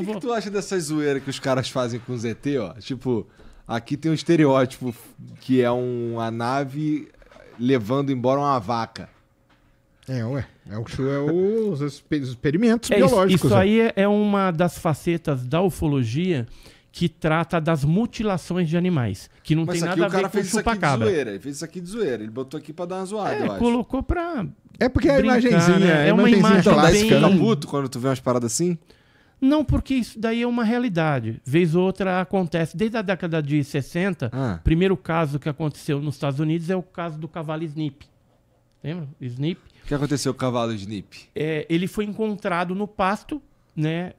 Não O que tu acha dessa zoeira que os caras fazem com o ZT, ó? Tipo, aqui tem um estereótipo que é uma nave levando embora uma vaca. Ué. Os experimentos biológicos. Isso aí é uma das facetas da ufologia que trata das mutilações de animais, que não tem nada a ver com chupacabra. Ele fez isso aqui de zoeira. Ele botou aqui pra dar uma zoada, eu acho. Colocou pra porque é a brincar, imagenzinha, né? é uma imagem clássica. bem... Fica puto quando tu vê umas paradas assim? Não, porque isso daí é uma realidade. Vez ou outra acontece. Desde a década de 60, o primeiro caso que aconteceu nos Estados Unidos é o caso do cavalo Snip. Lembra? Snip. O que aconteceu com o cavalo Snip? Ele foi encontrado no pasto, né?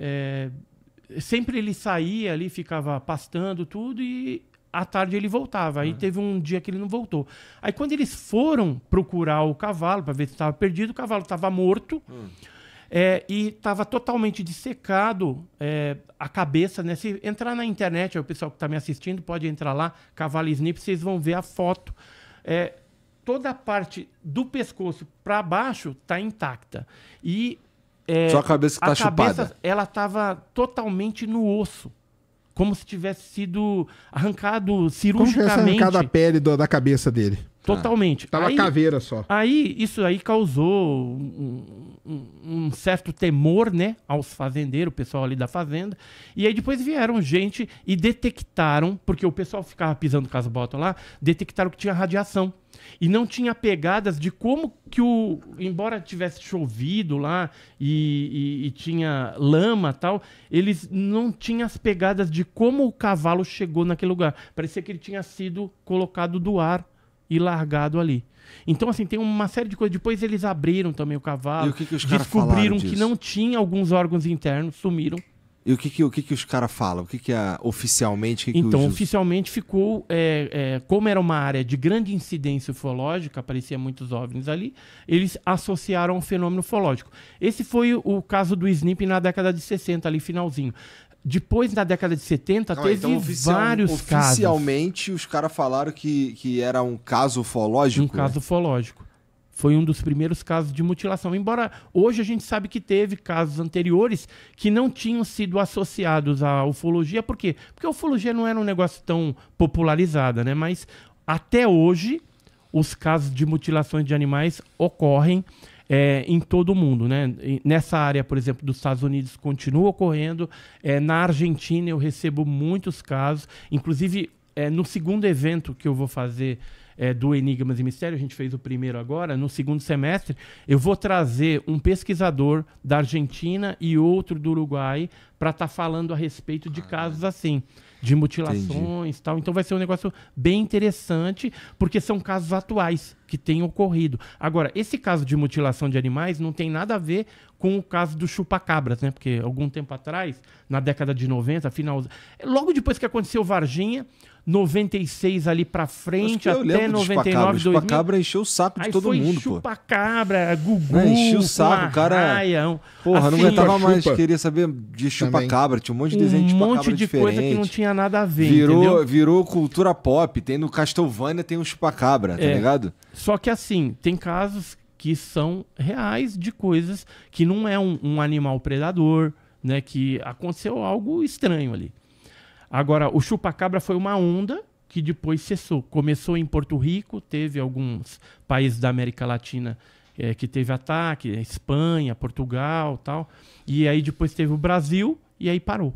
Sempre ele saía ali, ficava pastando tudo e à tarde ele voltava. Aí teve um dia que ele não voltou. Aí quando eles foram procurar o cavalo para ver se estava perdido, o cavalo estava morto e estava totalmente dissecado a cabeça. Né? Se entrar na internet, o pessoal que está me assistindo pode entrar lá, cavalo Snip, vocês vão ver a foto. Toda a parte do pescoço para baixo está intacta. E só a cabeça que tá chupada. Cabeça, ela estava totalmente no osso. Como se tivesse sido arrancado cirurgicamente. Como se tivesse arrancado a pele da cabeça dele. Totalmente. Tava caveira só. Isso aí causou um certo temor, né, aos fazendeiros, o pessoal ali da fazenda. E aí depois vieram gente e detectaram, porque o pessoal ficava pisando com as botas lá, detectaram que tinha radiação. E não tinha pegadas de como que embora tivesse chovido lá e tinha lama e tal, eles não tinham as pegadas de como o cavalo chegou naquele lugar. Parecia que ele tinha sido colocado do ar e largado ali. Então, assim, tem uma série de coisas. Depois eles abriram também o cavalo. E o que os caras descobriram que não tinha alguns órgãos internos, sumiram. E o que os caras falam? O que é oficialmente? Oficialmente ficou... como era uma área de grande incidência ufológica, apareciam muitos OVNIs ali, eles associaram ao fenômeno ufológico. Esse foi o caso do Snip na década de 60, ali finalzinho. Depois, na década de 70, teve vários casos. Oficialmente, os caras falaram que era um caso ufológico? Um caso ufológico. Foi um dos primeiros casos de mutilação. Embora hoje a gente sabe que teve casos anteriores que não tinham sido associados à ufologia. Por quê? Porque a ufologia não era um negócio tão popularizado, né? Mas até hoje, os casos de mutilações de animais ocorrem em todo o mundo, né? Nessa área, por exemplo, dos Estados Unidos, continua ocorrendo. Na Argentina, eu recebo muitos casos. Inclusive, no segundo evento que eu vou fazer do Enigmas e Mistérios, a gente fez o primeiro agora, no segundo semestre, eu vou trazer um pesquisador da Argentina e outro do Uruguai para estar falando a respeito de casos assim, de mutilações e tal. Então vai ser um negócio bem interessante, porque são casos atuais que têm ocorrido. Agora, esse caso de mutilação de animais não tem nada a ver com o caso do chupacabras, né? Porque algum tempo atrás, na década de 90, logo depois que aconteceu Varginha, 96 ali pra frente, até 99, 2000. O chupacabra encheu o saco de todo mundo, pô. Chupacabra, Gugu, encheu o saco, o cara... Porra, assim, não aguentava mais, queria saber de chupacabra, tinha um monte de desenho de chupacabra diferente. Um monte de coisa que não tinha nada a ver, virou cultura pop, tem no Castlevania, tem um chupacabra, tá ligado? Só que assim, tem casos que são reais de coisas que não é um animal predador, né? Que aconteceu algo estranho ali. Agora, o chupacabra foi uma onda que depois cessou. Começou em Porto Rico, teve alguns países da América Latina que teve ataque, Espanha, Portugal e tal. E aí depois teve o Brasil e aí parou.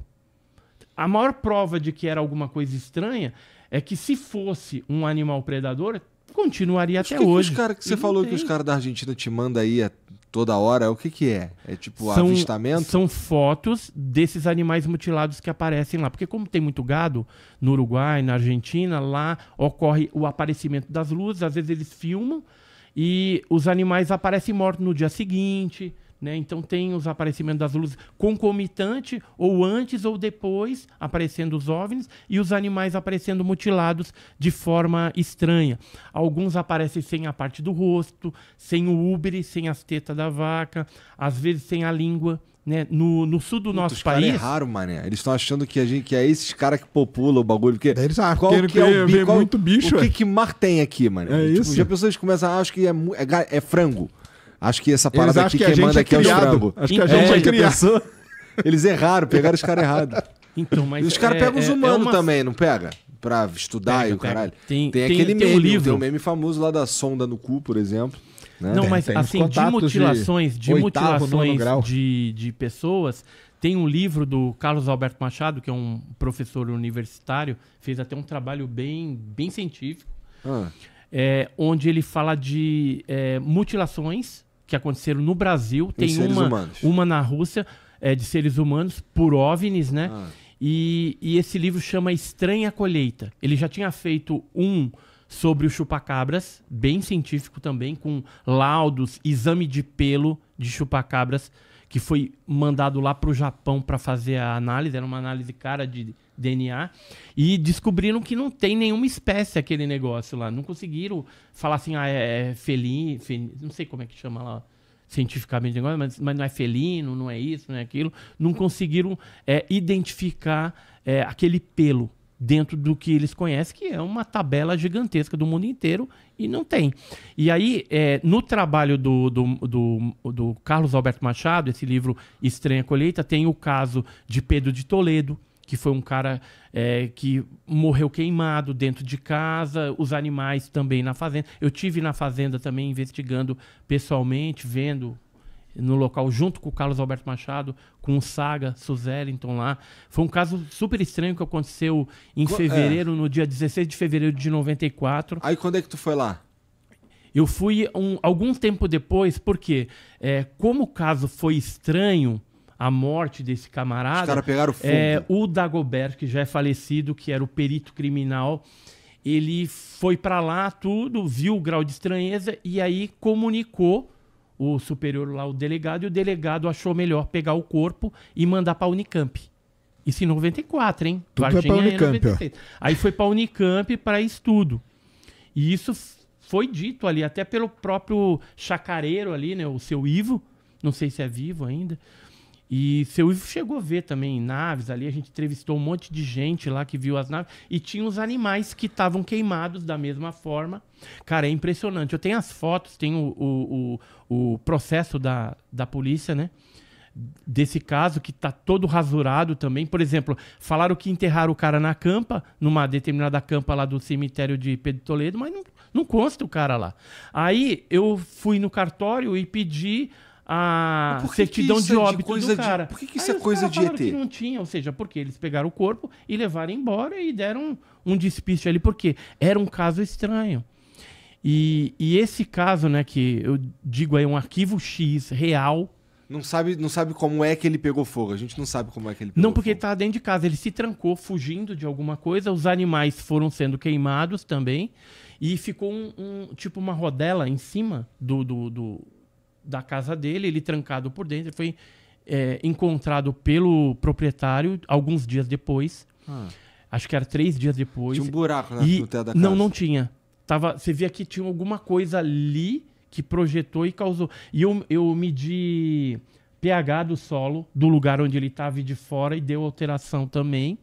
A maior prova de que era alguma coisa estranha é que se fosse um animal predador, continuaria até hoje. Você falou que os caras da Argentina te mandam aí toda hora, o que é? É tipo avistamento? São fotos desses animais mutilados que aparecem lá. Porque como tem muito gado no Uruguai, na Argentina, lá ocorre o aparecimento das luzes, às vezes eles filmam e os animais aparecem mortos no dia seguinte, né? Então tem os aparecimentos das luzes concomitante, ou antes ou depois, aparecendo os OVNIs, e os animais aparecendo mutilados de forma estranha. Alguns aparecem sem a parte do rosto, sem o úbere, sem as tetas da vaca, às vezes sem a língua. Né? No sul do nosso país... É raro, mané. Eles estão achando que é esses caras que populam o bagulho. Porque eles acham que é bicho, muito bicho. O que mar tem aqui, mané? Isso. Já pessoas começam a achar que é frango. Acho que essa parada aqui que manda aqui é o frango. Acho que a gente é criado. Eles erraram, pegaram os caras errados. Então, mas E os caras pegam os humanos uma... também, não pega? Pra estudar Pega, e o caralho. Tem Aquele tem meme, um livro. tem um meme famoso lá da sonda no cu, por exemplo. Né? Não, mas tem os assim, de contatos mutilações, de oitavo, nono grau. de pessoas, tem um livro do Carlos Alberto Machado, que é um professor universitário, fez até um trabalho bem científico, onde ele fala de mutilações que aconteceram no Brasil. Tem uma na Rússia, de seres humanos, por OVNIs, né? E esse livro chama Estranha Colheita. Ele já tinha feito um sobre o chupacabras, bem científico também, com laudos, exame de pelo de chupacabras, que foi mandado lá para o Japão para fazer a análise. Era uma análise cara de DNA. E descobriram que não tem nenhuma espécie aquele negócio lá. Não conseguiram falar assim, é felino, não sei como é que chama lá cientificamente, mas não é felino, não é isso, não é aquilo. Não conseguiram identificar aquele pelo dentro do que eles conhecem, que é uma tabela gigantesca do mundo inteiro, e não tem. E aí, no trabalho do Carlos Alberto Machado, esse livro Estranha Colheita, tem o caso de Pedro de Toledo, que foi um cara que morreu queimado dentro de casa, os animais também na fazenda. Eu tive na fazenda também investigando pessoalmente, vendo no local, junto com o Carlos Alberto Machado, com o Saga Suzellington lá. Foi um caso super estranho que aconteceu em fevereiro, no dia 16 de fevereiro de 94. Aí quando é que tu foi lá? Eu fui algum tempo depois, porque como o caso foi estranho, a morte desse camarada... Os caras pegaram fogo. O Dagobert, que já é falecido, que era o perito criminal, ele foi para lá, tudo, viu o grau de estranheza e aí comunicou o superior lá, o delegado, e o delegado achou melhor pegar o corpo e mandar para a Unicamp. Isso em 94, hein? Tudo foi pra Unicamp, ó. Aí foi para a Unicamp para estudo. E isso foi dito ali, até pelo próprio chacareiro ali, né? O seu Ivo, não sei se é vivo ainda. E seu Ivo chegou a ver também naves ali, a gente entrevistou um monte de gente lá que viu as naves, e tinha os animais que estavam queimados da mesma forma. Cara, é impressionante. Eu tenho as fotos, tenho o processo da polícia, né? Desse caso, que tá todo rasurado também. Por exemplo, falaram que enterraram o cara na campa, numa determinada campa lá do cemitério de Pedro Toledo, mas não consta o cara lá. Aí eu fui no cartório e pedi a certidão de óbito do cara. Por que isso é coisa de ET? Que não tinha, ou seja, porque eles pegaram o corpo e levaram embora e deram um despiste ali, porque era um caso estranho. E esse caso, né, que eu digo aí, um arquivo X real. Não sabe como é que ele pegou fogo. A gente não sabe como é que ele pegou Não, porque fogo. ele estava dentro de casa. Ele se trancou fugindo de alguma coisa. Os animais foram sendo queimados também. E ficou tipo uma rodela em cima da casa dele, ele trancado por dentro. Ele foi encontrado pelo proprietário alguns dias depois. Acho que era 3 dias depois. Tinha um buraco no teto da casa. Não tinha. Você via que tinha alguma coisa ali que projetou e causou. E eu medi pH do solo, do lugar onde ele estava e de fora, e deu alteração também.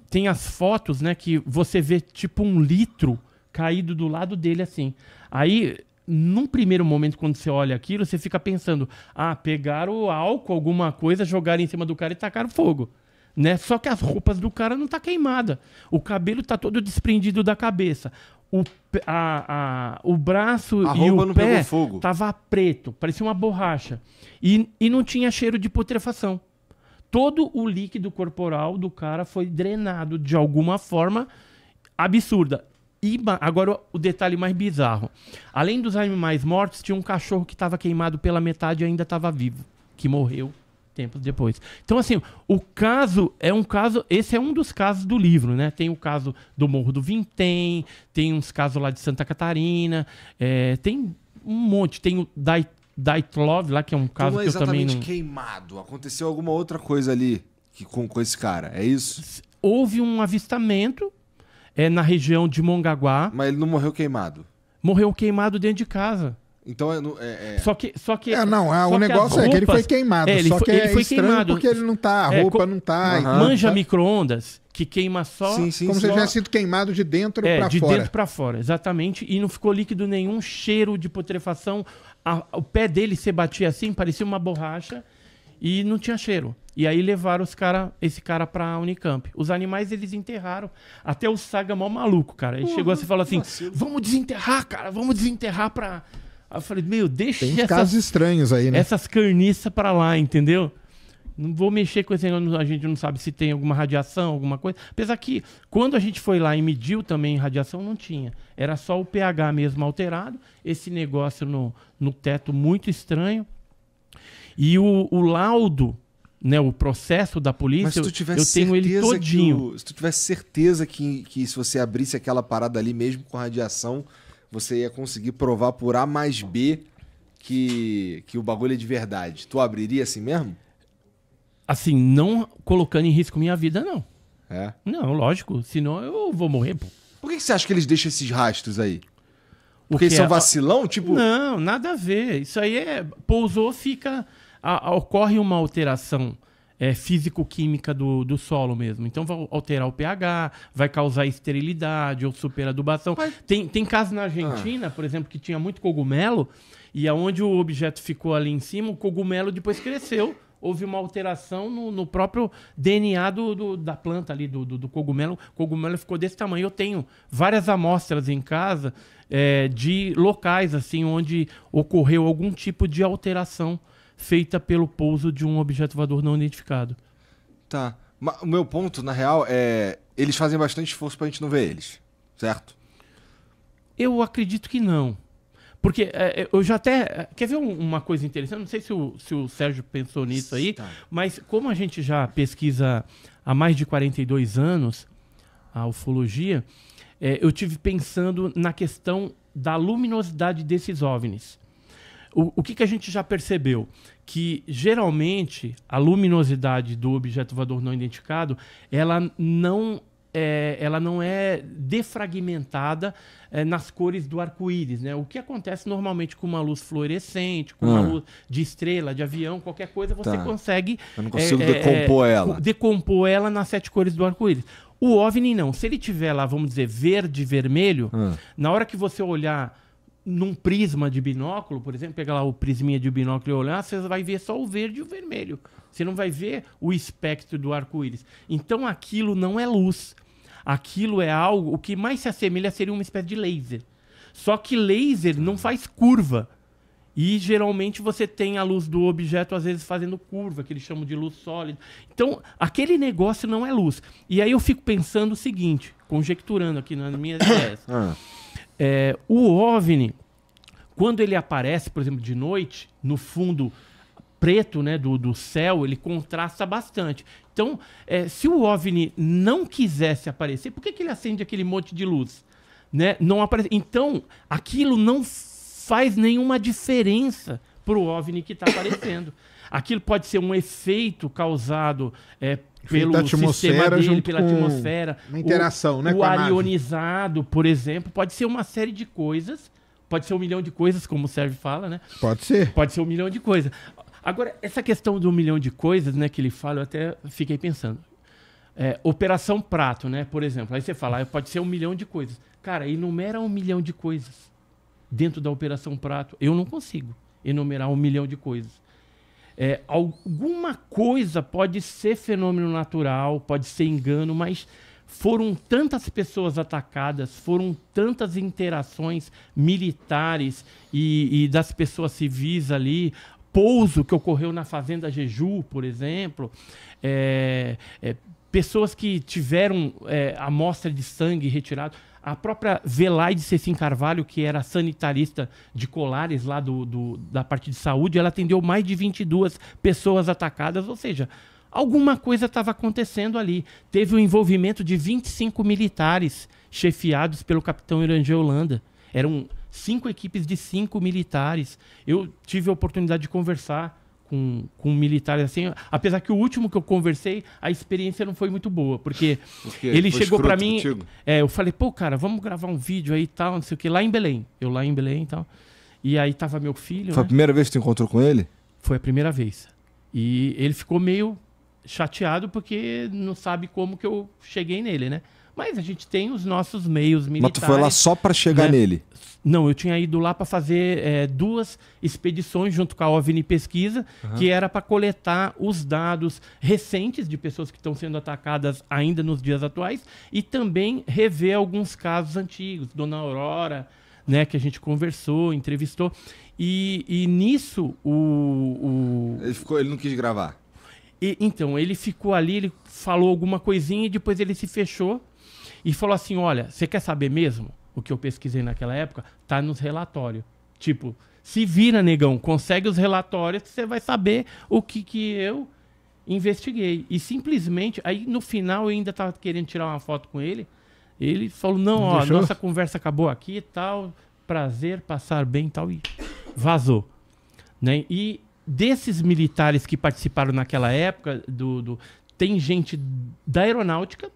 Tem as fotos, né, que você vê tipo 1 litro caído do lado dele assim. Aí, num primeiro momento, quando você olha aquilo, você fica pensando, pegaram álcool, alguma coisa, jogaram em cima do cara e tacaram fogo. Né? Só que as roupas do cara não tá queimada. O cabelo tá todo desprendido da cabeça. O braço e o pé tava preto, parecia uma borracha. E não tinha cheiro de putrefação. Todo o líquido corporal do cara foi drenado de alguma forma absurda. E agora o detalhe mais bizarro. Além dos animais mortos, tinha um cachorro que estava queimado pela metade e ainda estava vivo, que morreu tempos depois. Então, assim, o caso é um caso... Esse é um dos casos do livro, né? Tem o caso do Morro do Vintém, tem uns casos lá de Santa Catarina, tem um monte. Tem o Daitlov lá, que é um caso que eu também não... queimado. Aconteceu alguma outra coisa ali com esse cara, é isso? Houve um avistamento na região de Mongaguá. Mas ele não morreu queimado? Morreu queimado dentro de casa. Então Só que o negócio é que ele foi queimado. Ele foi estranho queimado porque ele não tá, a roupa não tá. Manja micro-ondas, que queima só. Como se tivesse sido queimado de dentro pra fora. De dentro pra fora, exatamente. E não ficou líquido nenhum, cheiro de putrefação. O pé dele se batia assim, parecia uma borracha. e não tinha cheiro. E aí levaram esse cara pra Unicamp. Os animais eles enterraram. Até o Saga mó maluco, cara. Ele chegou assim e falou assim, vamos desenterrar, cara, vamos desenterrar pra... Aí eu falei, meu, deixa Tem casos estranhos aí, né? essas carniças pra lá, entendeu? Não vou mexer com esse negócio, a gente não sabe se tem alguma radiação, alguma coisa. Apesar que, quando a gente foi lá e mediu também radiação, não tinha. Era só o pH mesmo alterado, esse negócio no teto muito estranho. E o laudo, né, o processo da polícia, eu tenho ele todinho. Se tu tivesse certeza que se você abrisse aquela parada ali, mesmo com radiação, você ia conseguir provar por A mais B que o bagulho é de verdade. Tu abriria assim mesmo? Assim, não colocando em risco minha vida, não. É? Não, lógico. Senão eu vou morrer, pô. Por que você acha que eles deixam esses rastros aí? Porque eles são vacilão? Tipo... Não, nada a ver. Isso aí pousou, ocorre uma alteração físico-química do solo mesmo. Então vai alterar o pH, vai causar esterilidade ou superadubação. Mas... Tem casos na Argentina, por exemplo, que tinha muito cogumelo, e aonde o objeto ficou ali em cima, o cogumelo depois cresceu. Houve uma alteração no próprio DNA da planta ali, do cogumelo. O cogumelo ficou desse tamanho. Eu tenho várias amostras em casa de locais assim, onde ocorreu algum tipo de alteração feita pelo pouso de um objeto voador não identificado. Tá. Mas o meu ponto, na real, eles fazem bastante esforço pra gente não ver eles, certo? Eu acredito que não. Porque eu já até... Quer ver uma coisa interessante? Não sei se o Sérgio pensou nisso aí, mas como a gente já pesquisa há mais de 42 anos a ufologia, eu tive pensando na questão da luminosidade desses OVNIs. O que a gente já percebeu? Que, geralmente, a luminosidade do objeto voador não identificado, ela não é defragmentada nas cores do arco-íris, né? O que acontece normalmente com uma luz fluorescente, com uma luz de estrela, de avião, qualquer coisa, você consegue... Eu não consigo decompor ela. Decompor ela nas 7 cores do arco-íris. O OVNI não. Se ele tiver lá, vamos dizer, verde e vermelho, na hora que você olhar num prisma de binóculo, por exemplo, pegar lá o prisminha de binóculo e olhar, você vai ver só o verde e o vermelho. Você não vai ver o espectro do arco-íris. Então aquilo não é luz. Aquilo é algo, o que mais se assemelha seria uma espécie de laser. Só que laser não faz curva. E geralmente você tem a luz do objeto às vezes fazendo curva, que eles chamam de luz sólida. Então aquele negócio não é luz. E aí eu fico pensando o seguinte, conjecturando aqui nas minhas ideias. O OVNI, quando ele aparece, por exemplo, de noite, no fundo preto, né, do céu, ele contrasta bastante. Então, se o OVNI não quisesse aparecer, por que ele acende aquele monte de luz? Né? Não aparece. Então, aquilo não faz nenhuma diferença para o OVNI que está aparecendo. Aquilo pode ser um efeito causado pelo sistema dele, pela atmosfera. Uma interação, né? O ar ionizado, por exemplo, pode ser uma série de coisas. Pode ser 1 milhão de coisas, como o Sérgio fala, né? Pode ser. Pode ser 1 milhão de coisas. Agora, essa questão do 1 milhão de coisas, né, que ele fala, eu até fiquei pensando. Operação Prato, né, por exemplo. Aí você fala, pode ser 1 milhão de coisas. Cara, enumera 1 milhão de coisas dentro da Operação Prato. Eu não consigo enumerar 1 milhão de coisas. Alguma coisa pode ser fenômeno natural, pode ser engano, mas foram tantas pessoas atacadas, foram tantas interações militares e das pessoas civis ali, pouso que ocorreu na Fazenda Jeju, por exemplo, pessoas que tiveram amostra de sangue retirado. A própria Velaide Cecim Carvalho, que era sanitarista de Colares, lá da parte de saúde, ela atendeu mais de 22 pessoas atacadas, ou seja, alguma coisa estava acontecendo ali. Teve o envolvimento de 25 militares chefiados pelo capitão Irangê Holanda. Eram 5 equipes de 5 militares. Eu tive a oportunidade de conversar com militares assim, apesar que o último que eu conversei, a experiência não foi muito boa, porque ele chegou para mim, eu falei, pô, cara, vamos gravar um vídeo aí e tal, não sei o que, lá em Belém. Eu lá em Belém e tal. E aí tava meu filho. Foi a primeira vez que tu encontrou com ele? Foi a primeira vez. E ele ficou meio chateado porque não sabe como que eu cheguei nele, né? Mas a gente tem os nossos meios militares. Mas tu foi lá só para chegar nele? Não, eu tinha ido lá para fazer 2 expedições junto com a OVNI Pesquisa, que era para coletar os dados recentes de pessoas que estão sendo atacadas ainda nos dias atuais e também rever alguns casos antigos, Dona Aurora, né, que a gente conversou, entrevistou. E nisso Ele não quis gravar? Então, ele ficou ali, ele falou alguma coisinha e depois ele se fechou e falou assim, olha, você quer saber mesmo? O que eu pesquisei naquela época, tá nos relatórios. Tipo, se vira, negão, consegue os relatórios, você vai saber o que eu investiguei. E simplesmente, aí no final eu ainda tava querendo tirar uma foto com ele. Ele falou, não, ó, nossa conversa acabou aqui e tal, prazer, passar bem e tal, e vazou. Né? E desses militares que participaram naquela época, tem gente da aeronáutica,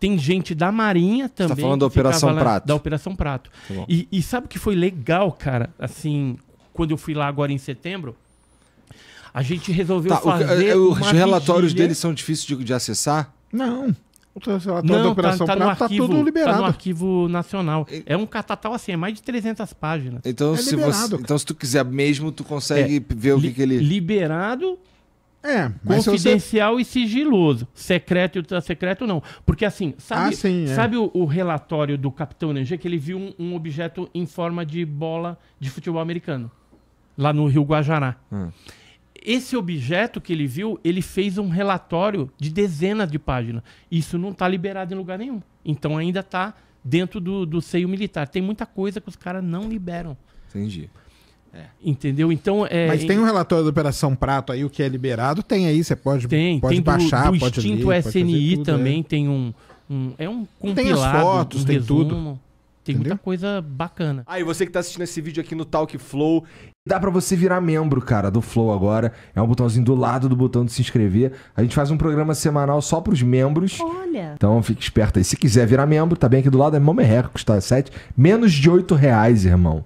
tem gente da Marinha também. Você tá falando da Operação Prato. Da Operação Prato. E sabe o que foi legal, cara? Assim, quando eu fui lá agora em setembro, a gente resolveu fazer os relatórios deles são difíceis de acessar? Não. Não, Operação Prato tá tudo liberado. Tá no arquivo nacional. É um catatal assim, é mais de 300 páginas. Então, se tu quiser mesmo, tu consegue ver o que ele... Liberado... confidencial e sigiloso. Secreto e ultra-secreto, não. Porque assim, sabe o relatório do Capitão Nangê, que ele viu um objeto em forma de bola de futebol americano, lá no Rio Guajará. Esse objeto que ele viu, ele fez um relatório de dezenas de páginas. Isso não está liberado em lugar nenhum. Então ainda está dentro do seio militar. Tem muita coisa que os caras não liberam. Entendi. Entendeu? Então, mas tem um relatório da Operação Prato aí, o que é liberado, tem aí, você pode baixar, do pode extinto ler, SNI tudo, também tem um compilado, tem as fotos, tem resumo, tudo. Tem muita coisa bacana. E você que tá assistindo esse vídeo aqui no Talk Flow, dá pra você virar membro, cara, do Flow agora. É um botãozinho do lado do botão de se inscrever. A gente faz um programa semanal só pros membros. Olha. Então fique esperto aí. Se quiser virar membro, tá bem aqui do lado, é mó merreca, custa menos de R$8, irmão.